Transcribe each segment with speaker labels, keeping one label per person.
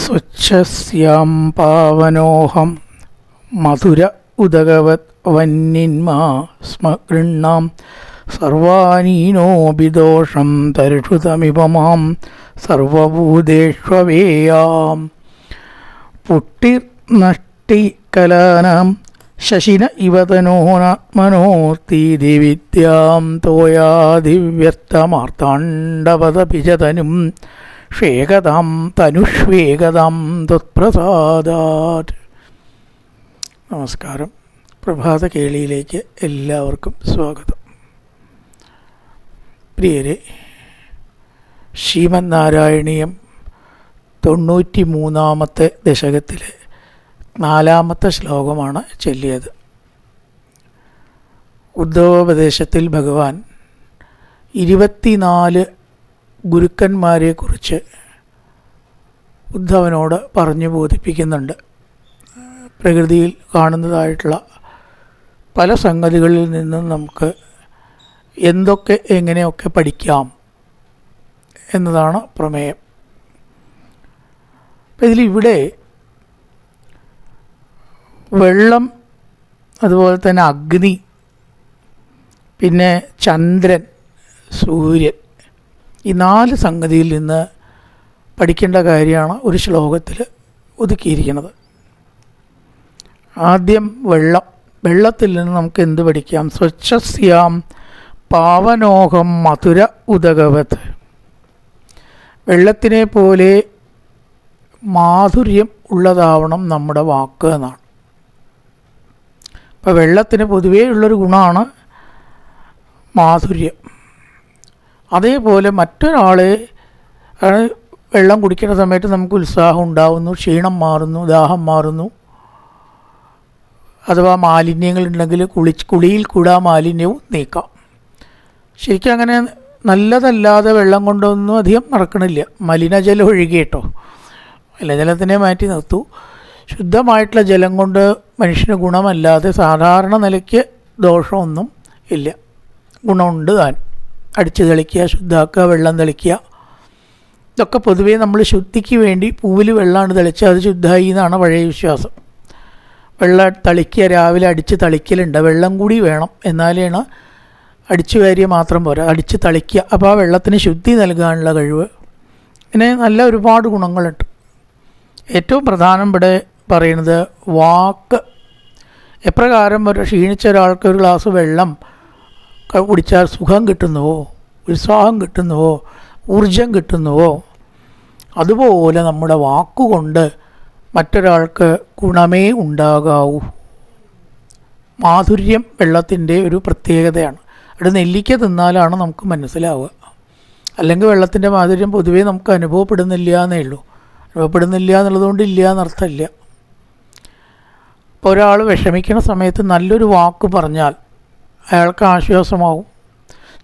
Speaker 1: സ്വച്ഛസ്യാം പാവനോഹം മധുര ഉദകവത് വന്യന്മാ സ്മ ഗൃണ്ണാം സർവാനീനോപി ദോഷം തരുഷുതമിപമാം സർവഭൂതേഷ്വവേയാം. പുട്ടിർനഷ്ടികലാനാം ശശിന ഇവതനോനാത്മനോർത്തീതി വിദ്യാം തോയാദിവ്യർത്ഥമാർത്താണ്ഡവതപിജതനും ഷേകതാം തനുഷ്വേകതാം ത്വത്പ്രസാദാത്. നമസ്കാരം. പ്രഭാത കേളിയിലേക്ക് എല്ലാവർക്കും സ്വാഗതം. പ്രിയരെ, ശ്രീമന്നാരായണീയം 93-ാമത്തെ ദശകത്തിലെ 4-ാമത്തെ ശ്ലോകമാണ് ചൊല്ലിയത്. ഉദ്ധവോപദേശത്തിൽ ഭഗവാൻ 24 ഗുരുക്കന്മാരെക്കുറിച്ച് ഉദ്ധവനോട് പറഞ്ഞു ബോധിപ്പിക്കുന്നുണ്ട്. പ്രകൃതിയിൽ കാണുന്നതായിട്ടുള്ള പല സംഗതികളിൽ നിന്നും നമുക്ക് എന്തൊക്കെ എങ്ങനെയൊക്കെ പഠിക്കാം എന്നതാണ് പ്രമേയം. അപ്പം ഇതിലിവിടെ വെള്ളം, അതുപോലെ തന്നെ അഗ്നി, പിന്നെ ചന്ദ്രൻ, സൂര്യൻ, ഈ 4 സംഗതിയിൽ നിന്ന് പഠിക്കേണ്ട കാര്യമാണ് ഒരു ശ്ലോകത്തിൽ ഒതുക്കിയിരിക്കുന്നത്. ആദ്യം വെള്ളത്തിൽ നിന്ന് നമുക്ക് എന്ത് പഠിക്കാം? സ്വച്ഛസ്യാം പാവനോഹം മധുര ഉദകവത്. വെള്ളത്തിനെ പോലെ മാധുര്യം ഉള്ളതാവണം നമ്മുടെ വാക്ക് എന്നാണ്. അപ്പോൾ വെള്ളത്തിന് പൊതുവേ ഉള്ളൊരു ഗുണമാണ് മാധുര്യം. അതേപോലെ മറ്റൊരാളെ വെള്ളം കുടിക്കുന്ന സമയത്ത് നമുക്ക് ഉത്സാഹം ഉണ്ടാകുന്നു, ക്ഷീണം മാറുന്നു, ദാഹം മാറുന്നു. അഥവാ മാലിന്യങ്ങളുണ്ടെങ്കിൽ കുളിയിൽ കൂടാ മാലിന്യവും നീക്കാം. ശരിക്കും അങ്ങനെ നല്ലതല്ലാതെ വെള്ളം കൊണ്ടൊന്നും അധികം നടക്കണില്ല. മലിനജലം ഒഴുകി കേട്ടോ, മലിനജലത്തിനെ മാറ്റി നിർത്തൂ. ശുദ്ധമായിട്ടുള്ള ജലം കൊണ്ട് മനുഷ്യന് ഗുണമല്ലാതെ സാധാരണ നിലയ്ക്ക് ദോഷമൊന്നും ഇല്ല. ഗുണമുണ്ട് താൻ. അടിച്ച് തെളിക്കുക, ശുദ്ധാക്കുക, വെള്ളം തെളിക്കുക, ഇതൊക്കെ പൊതുവേ നമ്മൾ ശുദ്ധിക്ക് വേണ്ടി പൂവിൽ വെള്ളമാണ് തെളിച്ച് അത് ശുദ്ധമായി എന്നാണ് പഴയ വിശ്വാസം. വെള്ളം തളിക്കുക, രാവിലെ അടിച്ച് തളിക്കലുണ്ട്. വെള്ളം കൂടി വേണം, എന്നാലാണ് അടിച്ചു വാരിയ മാത്രം പോരാ, അടിച്ച് തളിക്കുക. അപ്പോൾ ആ വെള്ളത്തിന് ശുദ്ധി നൽകാനുള്ള കഴിവ്, ഇങ്ങനെ നല്ല ഒരുപാട് ഗുണങ്ങളുണ്ട്. ഏറ്റവും പ്രധാനം ഇവിടെ പറയുന്നത് വാക്ക്. എപ്രകാരം ക്ഷീണിച്ച ഒരാൾക്ക് ഒരു ഗ്ലാസ് വെള്ളം കുടിച്ചാൽ സുഖം കിട്ടുന്നുവോ, ഉത്സാഹം കിട്ടുന്നുവോ, ഊർജം കിട്ടുന്നുവോ, അതുപോലെ നമ്മുടെ വാക്കുകൊണ്ട് മറ്റൊരാൾക്ക് ഗുണമേ ഉണ്ടാകാവൂ. മാധുര്യം വെള്ളത്തിൻ്റെ ഒരു പ്രത്യേകതയാണ്. അവിടെ നെല്ലിക്ക തിന്നാലാണ് നമുക്ക് മനസ്സിലാവുക. അല്ലെങ്കിൽ വെള്ളത്തിൻ്റെ മാധുര്യം പൊതുവേ നമുക്ക് അനുഭവപ്പെടുന്നില്ല എന്നേ ഉള്ളൂ. അനുഭവപ്പെടുന്നില്ല എന്നുള്ളതുകൊണ്ട് ഇല്ല എന്നർത്ഥമില്ല. ഇപ്പോൾ ഒരാൾ വിഷമിക്കുന്ന സമയത്ത് നല്ലൊരു വാക്ക് പറഞ്ഞാൽ അയാൾക്ക് ആശ്വാസമാവും.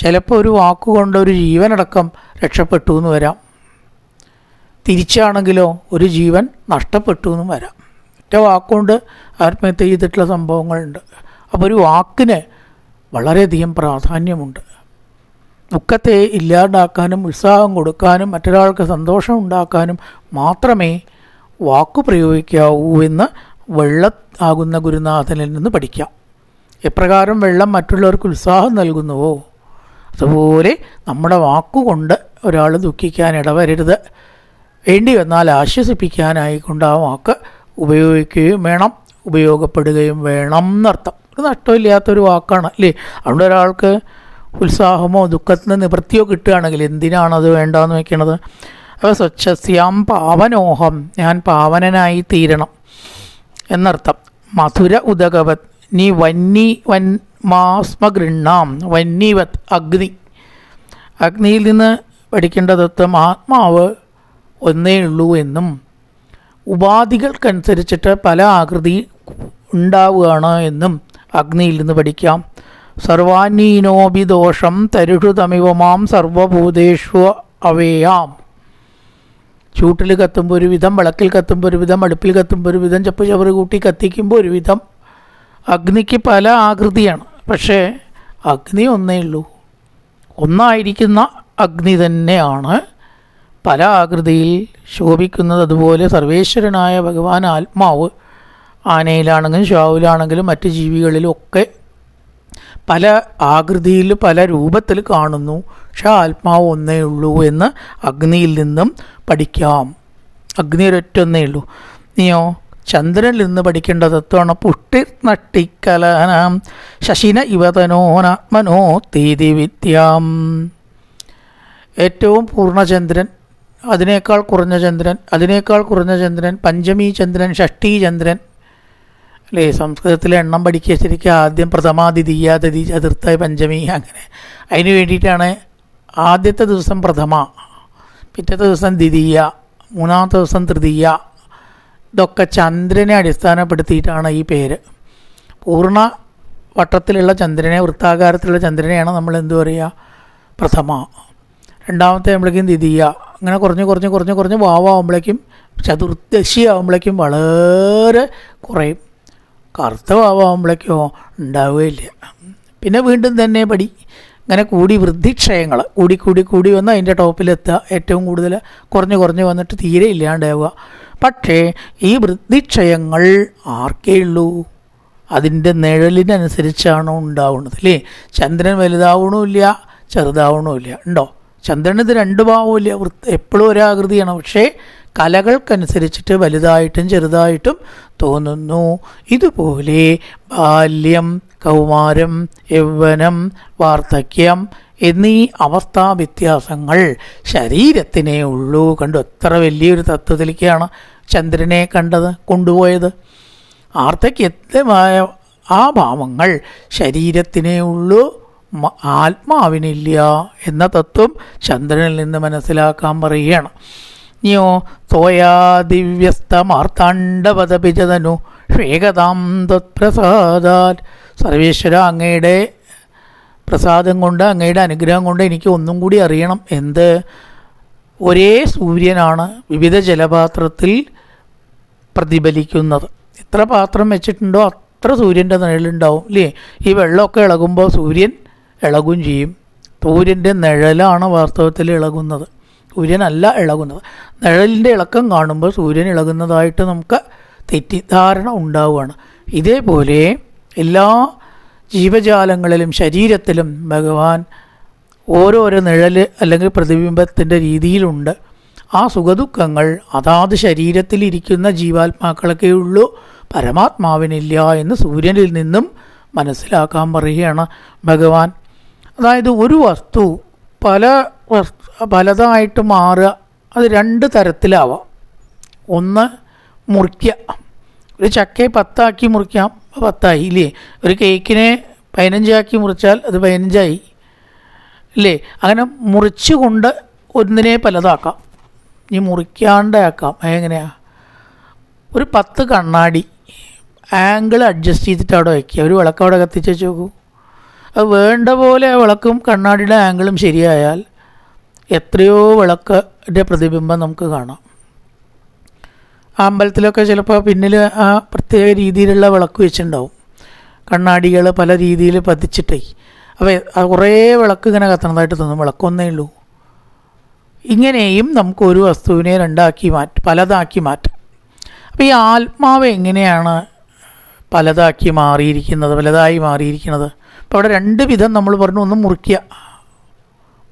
Speaker 1: ചിലപ്പോൾ ഒരു വാക്കുകൊണ്ട് ഒരു ജീവനടക്കം രക്ഷപ്പെട്ടു എന്ന് വരാം. തിരിച്ചാണെങ്കിലോ ഒരു ജീവൻ നഷ്ടപ്പെട്ടു എന്നും വരാം. ഒറ്റ വാക്കുകൊണ്ട് ആത്മഹത്യ ചെയ്തിട്ടുള്ള സംഭവങ്ങളുണ്ട്. അപ്പോൾ ഒരു വാക്കിന് വളരെയധികം പ്രാധാന്യമുണ്ട്. ദുഃഖത്തെ ഇല്ലാണ്ടാക്കാനും ഉത്സാഹം കൊടുക്കാനും മറ്റൊരാൾക്ക് സന്തോഷം ഉണ്ടാക്കാനും മാത്രമേ വാക്കു പ്രയോഗിക്കാവൂ എന്ന് ആകുന്ന ഗുരുനാഥനിൽ നിന്ന് പഠിക്കാം. എപ്രകാരം വെള്ളം മറ്റുള്ളവർക്ക് ഉത്സാഹം നൽകുന്നുവോ അതുപോലെ നമ്മുടെ വാക്കുകൊണ്ട് ഒരാൾ ദുഃഖിക്കാൻ ഇടവരരുത്. വേണ്ടി വന്നാൽ ആശ്വസിപ്പിക്കാനായിക്കൊണ്ട് ആ വാക്ക് ഉപയോഗിക്കുകയും വേണം, ഉപയോഗപ്പെടുകയും വേണം എന്നർത്ഥം. ഒരു നഷ്ടമില്ലാത്തൊരു വാക്കാണ് അല്ലേ? അതുകൊണ്ട് ഒരാൾക്ക് ഉത്സാഹമോ ദുഃഖത്തിന് നിവൃത്തിയോ കിട്ടുകയാണെങ്കിൽ എന്തിനാണത് വേണ്ടാന്ന് വയ്ക്കണത്? അപ്പോൾ സ്വച്ഛസ്യാം പാവനോഹം, ഞാൻ പാവനനായി തീരണം എന്നർത്ഥം. മധുര ഉദകവത്, നീ മാസ്മ ഗൃണ്ണാം, വന്യവത് അഗ്നി. അഗ്നിയിൽ നിന്ന് പഠിക്കേണ്ട തത്വം ആത്മാവ് ഒന്നേ ഉള്ളൂ എന്നും ഉപാധികൾക്കനുസരിച്ചിട്ട് പല ആകൃതി ഉണ്ടാവുകയാണ് എന്നും അഗ്നിയിൽ നിന്ന് പഠിക്കാം. സർവാനീനോപി ദോഷം തരുഷുതമിവമാം സർവഭൂതേഷു അവേയാം. ചൂട്ടിൽ കത്തുമ്പോൾ ഒരു വിധം, വിളക്കിൽ കത്തുമ്പോൾ ഒരു വിധം, അടുപ്പിൽ കത്തുമ്പോൾ ഒരു വിധം, ചപ്പ് ചവറ് കൂട്ടി കത്തിക്കുമ്പോൾ ഒരു വിധം. അഗ്നിക്ക് പല ആകൃതിയാണ്, പക്ഷേ അഗ്നി ഒന്നേ ഉള്ളൂ. ഒന്നായിരിക്കുന്ന അഗ്നി തന്നെയാണ്. പല ആകൃതിയിൽ ശോഭിക്കുന്നത്. അതുപോലെ സർവേശ്വരനായ ഭഗവാൻ ആത്മാവ് ആനയിലാണെങ്കിലും ശ്വാവിലാണെങ്കിലും മറ്റ് ജീവികളിലും ഒക്കെ പല ആകൃതിയിൽ പല രൂപത്തിൽ കാണുന്നു. പക്ഷെ ആത്മാവ് ഒന്നേ ഉള്ളൂ എന്ന് അഗ്നിയിൽ നിന്നും പഠിക്കാം. അഗ്നി ഒരൊറ്റൊന്നേ ഉള്ളൂ. നീയോ ചന്ദ്രനിൽ നിന്ന് പഠിക്കേണ്ട തത്വമാണ് പുഷ്ടിർനട്ടിക്കലനാം ശശിന ഇവതനോനാത്മനോ തീതി വിദ്യാം. ഏറ്റവും പൂർണ്ണചന്ദ്രൻ, അതിനേക്കാൾ കുറഞ്ഞ ചന്ദ്രൻ, അതിനേക്കാൾ കുറഞ്ഞ ചന്ദ്രൻ, പഞ്ചമി ചന്ദ്രൻ, ഷഷ്ടി ചന്ദ്രൻ അല്ലേ? സംസ്കൃതത്തിലെ എണ്ണം പഠിക്കുക ശരിക്കും ആദ്യം പ്രഥമ, ദ്വിതീയ, തതി, ചതുർത്ഥ, പഞ്ചമി അങ്ങനെ. അതിന് വേണ്ടിയിട്ടാണ് ആദ്യത്തെ ദിവസം പ്രഥമ, പിറ്റത്തെ ദിവസം ദ്വിതീയ, മൂന്നാമത്തെ ദിവസം തൃതീയ. ഇതൊക്കെ ചന്ദ്രനെ അടിസ്ഥാനപ്പെടുത്തിയിട്ടാണ് ഈ പേര്. പൂർണ്ണ വട്ടത്തിലുള്ള ചന്ദ്രനെ, വൃത്താകാരത്തിലുള്ള ചന്ദ്രനെയാണ് നമ്മൾ എന്തു പറയുക? പ്രഥമ. രണ്ടാമത്തെ ആകുമ്പോഴേക്കും ദ്വിതീയ. അങ്ങനെ കുറഞ്ഞ് വാവാകുമ്പോഴേക്കും ചതുർദശി ആകുമ്പോഴേക്കും വളരെ കുറയും. കറുത്ത വാവാകുമ്പോഴേക്കോ ഉണ്ടാവുകയില്ല. പിന്നെ വീണ്ടും തന്നെ പടി ഇങ്ങനെ കൂടി വൃദ്ധിക്ഷയങ്ങൾ കൂടി വന്ന് അതിൻ്റെ ടോപ്പിലെത്തുക. ഏറ്റവും കൂടുതൽ കുറഞ്ഞ് വന്നിട്ട് തീരെ ഇല്ലാണ്ടാവുക. പക്ഷേ ഈ വൃദ്ധിക്ഷയങ്ങൾ ആർക്കേ ഉള്ളൂ? അതിൻ്റെ നിഴലിനനുസരിച്ചാണ് ഉണ്ടാവുന്നത് അല്ലേ? ചന്ദ്രൻ വലുതാവണമില്ല, ചെറുതാവണമില്ല. ഉണ്ടോ? ചന്ദ്രന് ഇത് രണ്ട് ഭാവമില്ല, എപ്പോഴും ഒരാകൃതിയാണ്. പക്ഷേ കലകൾക്കനുസരിച്ചിട്ട് വലുതായിട്ടും ചെറുതായിട്ടും തോന്നുന്നു. ഇതുപോലെ ബാല്യം, കൗമാരം, യൗവനം, വാർദ്ധക്യം എന്നീ അവസ്ഥാ വ്യത്യാസങ്ങൾ ശരീരത്തിനേ ഉള്ളൂ. കണ്ടു, എത്ര വലിയൊരു തത്വത്തിലേക്കാണ് ചന്ദ്രനെ കൊണ്ടുപോയത്. വാർദ്ധക്യമായ ആ ഭാവങ്ങൾ ശരീരത്തിനേ ഉള്ളൂ, ആത്മാവിനില്ല എന്ന തത്വം ചന്ദ്രനിൽ നിന്ന് മനസ്സിലാക്കാൻ പറയുകയാണ്. യോ തോയാ ദിവ്യസ്തമാർത്താണ്ഡപദപിജതനു ശ്വേകതാം ത്വത്പ്രസാദാത്. സർവേശ്വര, അങ്ങയുടെ പ്രസാദം കൊണ്ട്, അങ്ങയുടെ അനുഗ്രഹം കൊണ്ട് എനിക്ക് ഒന്നും കൂടി അറിയണം. എന്ത്? ഒരേ സൂര്യനാണ് വിവിധ ജലപാത്രത്തിൽ പ്രതിഫലിക്കുന്നത്. എത്ര പാത്രം വെച്ചിട്ടുണ്ടോ അത്ര സൂര്യൻ്റെ നിഴലുണ്ടാവും അല്ലേ? ഈ വെള്ളമൊക്കെ ഇളകുമ്പോൾ സൂര്യൻ ഇളകും ചെയ്യും. സൂര്യൻ്റെ നിഴലാണ് വാസ്തവത്തിൽ ഇളകുന്നത്, സൂര്യനല്ല ഇളകുന്നത്. നിഴലിൻ്റെ ഇളക്കം കാണുമ്പോൾ സൂര്യൻ ഇളകുന്നതായിട്ട് നമുക്ക് തെറ്റിദ്ധാരണ ഉണ്ടാവുകയാണ്. ഇതേപോലെ എല്ലാ ജീവജാലങ്ങളിലും ശരീരത്തിലും ഭഗവാൻ ഓരോരോ നിഴൽ അല്ലെങ്കിൽ പ്രതിബിംബത്തിൻ്റെ രീതിയിലുണ്ട്. ആ സുഖദുഃഖങ്ങൾ അതാത് ശരീരത്തിലിരിക്കുന്ന ജീവാത്മാക്കളൊക്കെ ഉള്ളൂ, പരമാത്മാവിനില്ല എന്ന് സൂര്യനിൽ നിന്നും മനസ്സിലാക്കാൻ പറയുകയാണ് ഭഗവാൻ. അതായത് ഒരു വസ്തു പലതായിട്ട് മാറുക, അത് രണ്ട് തരത്തിലാവാം. ഒന്ന് മുറിക്കുക. ഒരു ചക്കയെ 10 ആക്കി മുറിക്കാം, 10 ആയി ഇല്ലേ? ഒരു കേക്കിനെ 15 ആക്കി മുറിച്ചാൽ അത് 15 ആയി ഇല്ലേ? അങ്ങനെ മുറിച്ചുകൊണ്ട് ഒന്നിനെ പലതാക്കാം. ഇനി മുറിക്കാണ്ടാക്കാം. എങ്ങനെയാണ്? ഒരു 10 കണ്ണാടി ആംഗിൾ അഡ്ജസ്റ്റ് ചെയ്തിട്ട് അവിടെ വയ്ക്കുക. ഒരു വിളക്ക് അവിടെ കത്തിച്ച് വെച്ച് നോക്കൂ. അത് വേണ്ട പോലെ വിളക്കും കണ്ണാടിയുടെ ആംഗിളും ശരിയായാൽ എത്രയോ വിളക്കിൻ്റെ പ്രതിബിംബം നമുക്ക് കാണാം. അമ്പലത്തിലൊക്കെ ചിലപ്പോൾ പിന്നിൽ ആ പ്രത്യേക രീതിയിലുള്ള വിളക്ക് വെച്ചിട്ടുണ്ടാവും, കണ്ണാടികൾ പല രീതിയിൽ പതിച്ചിട്ടേ. അപ്പോൾ കുറേ വിളക്ക് ഇങ്ങനെ കത്തണതായിട്ട് തോന്നും, വിളക്കൊന്നേ ഉള്ളൂ. ഇങ്ങനെയും നമുക്ക് ഒരു വസ്തുവിനെ പലതാക്കി മാറ്റാം. അപ്പോൾ ഈ ആത്മാവ് എങ്ങനെയാണ് പലതായി മാറിയിരിക്കുന്നത്? അപ്പോൾ അവിടെ 2 വിധം നമ്മൾ പറഞ്ഞു. ഒന്ന് മുറിക്കുക,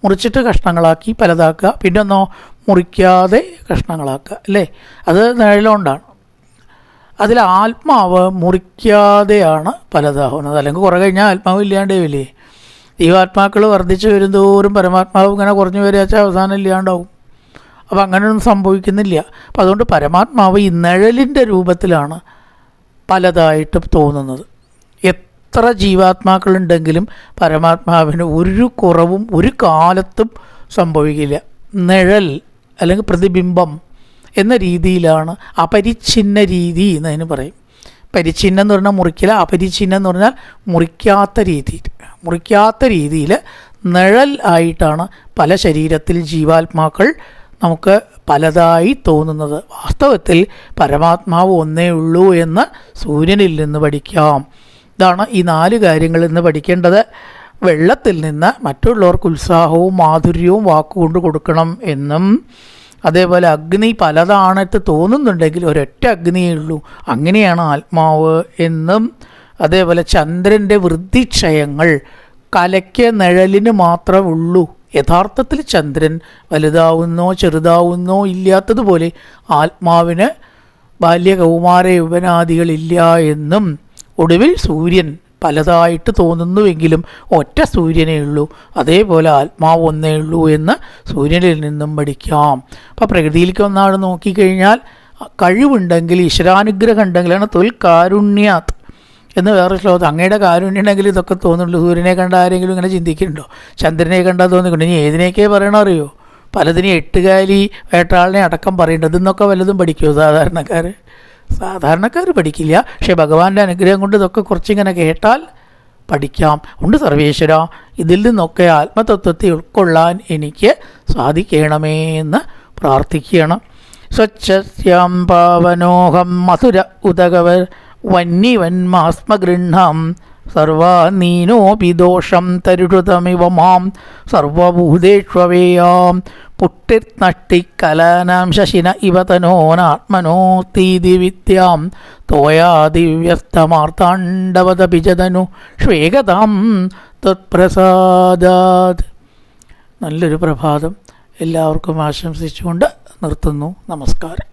Speaker 1: മുറിച്ചിട്ട് കഷ്ണങ്ങളാക്കി പലതാക്കുക. പിന്നെ ഒന്നോ മുറിക്കാതെ കഷ്ണങ്ങളാക്കുക അല്ലേ? അത് നിഴലുകൊണ്ടാണ്. അതിൽ ആത്മാവ് മുറിക്കാതെയാണ് പലതാവുന്നത്. അല്ലെങ്കിൽ കുറേ കഴിഞ്ഞാൽ ആത്മാവ് ഇല്ലാണ്ടാവില്ലേ? ജീവാത്മാക്കൾ വർദ്ധിച്ചു വരുന്തോറും പരമാത്മാവ് ഇങ്ങനെ കുറഞ്ഞു വരാച്ചാൽ അവസാനം ഇല്ലാണ്ടാവും. അപ്പോൾ അങ്ങനെയൊന്നും സംഭവിക്കുന്നില്ല. അപ്പോൾ അതുകൊണ്ട് പരമാത്മാവ് ഈ നിഴലിൻ്റെ രൂപത്തിലാണ് പലതായിട്ട് തോന്നുന്നത്. എത്ര ജീവാത്മാക്കളുണ്ടെങ്കിലും പരമാത്മാവിന് ഒരു കുറവും ഒരു കാലത്തും സംഭവിക്കില്ല. നിഴൽ അല്ലെങ്കിൽ പ്രതിബിംബം എന്ന രീതിയിലാണ്, അപരിച്ഛിന്ന രീതി എന്നതിന് പറയും. പരിച്ഛിന്നം എന്ന് പറഞ്ഞാൽ മുറിക്കില്ല, അപരിച്ഛിന്നം എന്ന് പറഞ്ഞാൽ മുറിക്കാത്ത രീതിയിൽ നിഴൽ ആയിട്ടാണ് പല ശരീരത്തിൽ ജീവാത്മാക്കൾ നമുക്ക് പലതായി തോന്നുന്നത്. വാസ്തവത്തിൽ പരമാത്മാവ് ഒന്നേ ഉള്ളൂ എന്ന് സൂര്യനിൽ നിന്ന് പഠിക്കാം. ഇതാണ് ഈ 4 കാര്യങ്ങളിൽ നിന്ന് പഠിക്കേണ്ടത്. വെള്ളത്തിൽ നിന്ന് മറ്റുള്ളവർക്ക് ഉത്സാഹവും മാധുര്യവും വാക്കുകൊണ്ട് കൊടുക്കണം എന്നും, അതേപോലെ അഗ്നി പലതാണെന്ന് തോന്നുന്നുണ്ടെങ്കിൽ ഒരൊറ്റ അഗ്നിയേ ഉള്ളൂ, അങ്ങനെയാണ് ആത്മാവ് എന്നും. അതേപോലെ ചന്ദ്രൻ്റെ വൃദ്ധിക്ഷയങ്ങൾ കലയ്ക്ക് നിഴലിന് മാത്രമേ ഉള്ളൂ. യഥാർത്ഥത്തിൽ ചന്ദ്രൻ വലുതാവുന്നോ ചെറുതാവുന്നോ ഇല്ലാത്തതുപോലെ ആത്മാവിന് ബാല്യ കൗമാര യൗവനാദികളില്ല എന്നും. ഒടുവിൽ സൂര്യൻ പലതായിട്ട് തോന്നുന്നുവെങ്കിലും ഒറ്റ സൂര്യനേ ഉള്ളൂ, അതേപോലെ ആത്മാവ് ഒന്നേ ഉള്ളൂ എന്ന് സൂര്യനിൽ നിന്നും പഠിക്കാം. അപ്പോൾ പ്രകൃതിയിലേക്ക് ഒന്നാണ് നോക്കിക്കഴിഞ്ഞാൽ കഴിവുണ്ടെങ്കിൽ, ഈശ്വരാനുഗ്രഹം ഉണ്ടെങ്കിലാണ് കാരുണ്യാത് എന്ന് വേറെ ശ്ലോകം. അങ്ങയുടെ കാരുണ്യം ഉണ്ടെങ്കിൽ ഇതൊക്കെ തോന്നുള്ളൂ. സൂര്യനെ കണ്ട ആരെങ്കിലും ഇങ്ങനെ ചിന്തിക്കുന്നുണ്ടോ? ചന്ദ്രനെ കണ്ടാൽ തോന്നിക്കൊണ്ട് ഇനി ഏതിനേക്കേ പറയണറിയോ? പലതിനും എട്ടുകാലി വേട്ടാളിനെ അടക്കം പറയേണ്ടത് എന്നൊക്കെ വല്ലതും പഠിക്കുമോ സാധാരണക്കാർ പഠിക്കില്ല. പക്ഷേ ഭഗവാന്റെ അനുഗ്രഹം കൊണ്ട് ഇതൊക്കെ കുറച്ചിങ്ങനെ കേട്ടാൽ പഠിക്കാം. ഉണ്ട് സർവേശ്വര, ഇതിൽ നിന്നൊക്കെ ആത്മതത്വത്തെ ഉൾക്കൊള്ളാൻ എനിക്ക് സാധിക്കണമേ എന്ന് പ്രാർത്ഥിക്കണം. സ്വച്ഛസ്യാം പാവനോഹം മധുര ഉദകവർ വന്യവന്മാസ്മഗൃഹാം സർവാനീനോപി ദോഷം തരുഷുതമിവ മാം സർവഭൂതേഷ്വേയാം പുട്ടിർനഷ്ടിക്കലാനാം ശശിന ഇവ തനോനാത്മനോസ്തീതി വിദ്യാം തോയാദിവ്യസ്തമാർത്താണ്ഡവതപിജതനു ശ്വേകതാം തത്പ്രസാദാത്. നല്ലൊരു പ്രഭാതം എല്ലാവർക്കും ആശംസിച്ചുകൊണ്ട് നിർത്തുന്നു. നമസ്കാരം.